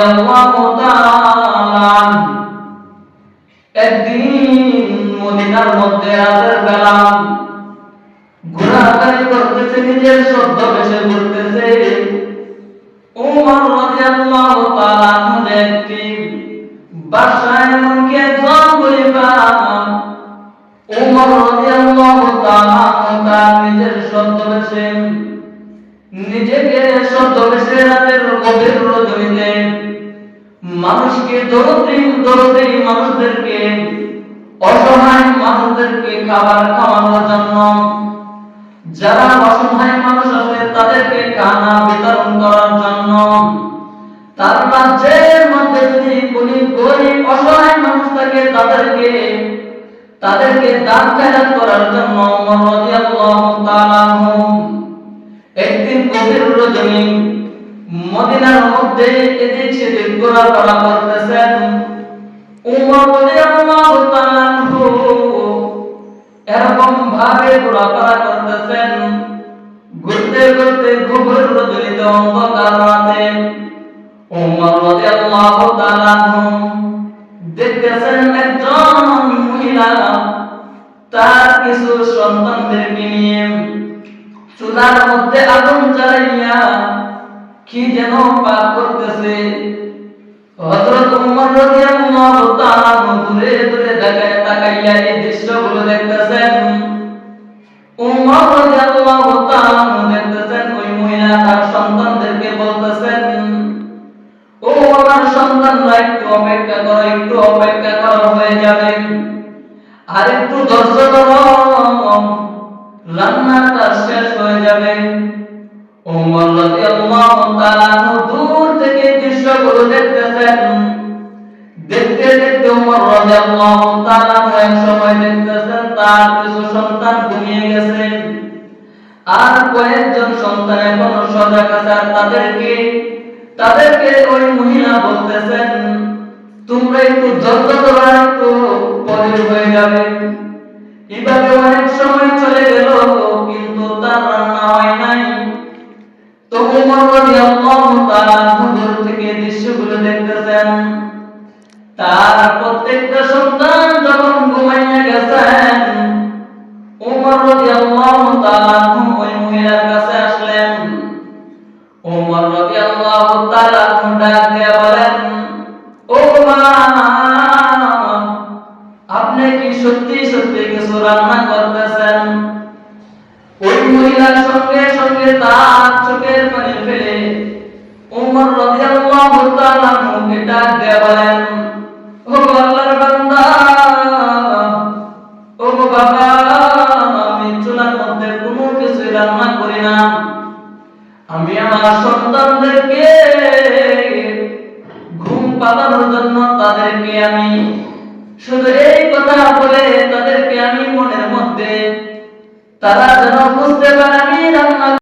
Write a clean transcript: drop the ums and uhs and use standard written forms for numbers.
রাদিয়াল্লাহু তাআলা একদিন মদিনার মধ্যে রাতের বেলা ঘোরাঘুরি করতেছে, নিজের ছদ্মবেশে ঘুরতেছে। ওমর রাদিয়াল্লাহু তাআলা একটি বাদশাহ এমনকি একজন খলিফা ওমর রাদিয়াল্লাহু তাআলা তার নিজের ছদ্মবেশে নিজেকে ছদ্মবেশে রাতের গভীর রজনীতে মানুষকে দরিদ্র মানুষদেরকে অসহায় মানুষদেরকে খাবার খাওয়ানোর জন্য, যারা অসহায় মানুষ আছে তাদেরকে খানা বিতরণ করার জন্য, তার রাজ্যের মধ্যে যদি কোনো গরিব অসহায় মানুষ থাকে তাদেরকে দান খয়রাত করার জন্য ওমর রাদিয়াল্লাহু তাআলা একদিন গভীর রজনী মদিনার মধ্যে এদিক সেদিক ঘোরাফেরা করতেছেন। ওমর রাদিয়াল্লাহু তাআলা এরকম ভাবে ঘোরাফেরা করতেছেন, ঘুরতে ঘুরতে গভীর রজনীতে অন্ধকার রাতে ওমর রাদিয়াল্লাহু তাআলা দেখতেছেন একজন মহিলা তার কিছু সন্তানদেরকে নিয়ে চুলার মধ্যে আগুন জ্বালাইয়া কি যেন পাক করতেছে। হযরত ওমর রাদিয়াল্লাহু তাআলা দূরে দূরে তাকাইয়া এই দৃশ্যগুলো দেখতেছেন। ওমর রাদিয়াল্লাহু তাআলা দেখতেছেন ওই মহিলা তার সন্তানদেরকে বলতেছেন, ও আমার সন্তানরা একটু অপেক্ষা করো হয়ে যাবে, আর একটু ধৈর্য ধরো, রান্নাটা শেষ হয়ে যাবে। ওমর রাদিয়াল্লাহু তাআলা দূর থেকে দৃশ্যগুলো দেখতেছেন। দেখতে দেখতে ওমর রাদিয়াল্লাহু তাআলা এক সময় দেখতেছেন তার কিছু সন্তান ঘুমিয়ে গেছে, আর কয়েকজন সন্তান এখনো সজাগ আছে। তাদেরকে ওই মহিলা বলতেছেন, তোমরা একটু ধৈর্য ধরো, একটু পরে হয়ে যাবে। এভাবে অনেক সময় চলে গেল, কিন্তু তার রান্না হয় নাই। তো ওমর রাদিয়াল্লাহু তাআলা দূর থেকে দৃশ্যগুলো দেখতেছেন। তার প্রত্যেকটা সন্তান যখন ঘুমাইয়া গেছেন, ওমর রাদিয়াল্লাহু তাআলা ওই মহিলার কাছে আসলেন। ওমর রাদিয়াল্লাহু তাআলা ডাক দিয়ে বলেন, ও মা, আপনি কি সত্যি সত্যি কিছু রান্না করতেছেন? ওই মহিলার সঙ্গে সঙ্গে তার চোখের পানি ফেলে ওমর রাদিয়াল্লাহু তাআলা মুখে ডাক দিয়ে বলেন, ও আল্লাহর বান্দা, ও বাবা, আমি চুলার মধ্যে কোনো কিছু রান্না করি না। আমি আমার সন্তানদেরকে ঘুম পাড়ানোর জন্য তাদেরকে আমি শুধু এই কথা বলে তাদেরকে আমি মনের মধ্যে তারা যেন বুঝতে পারে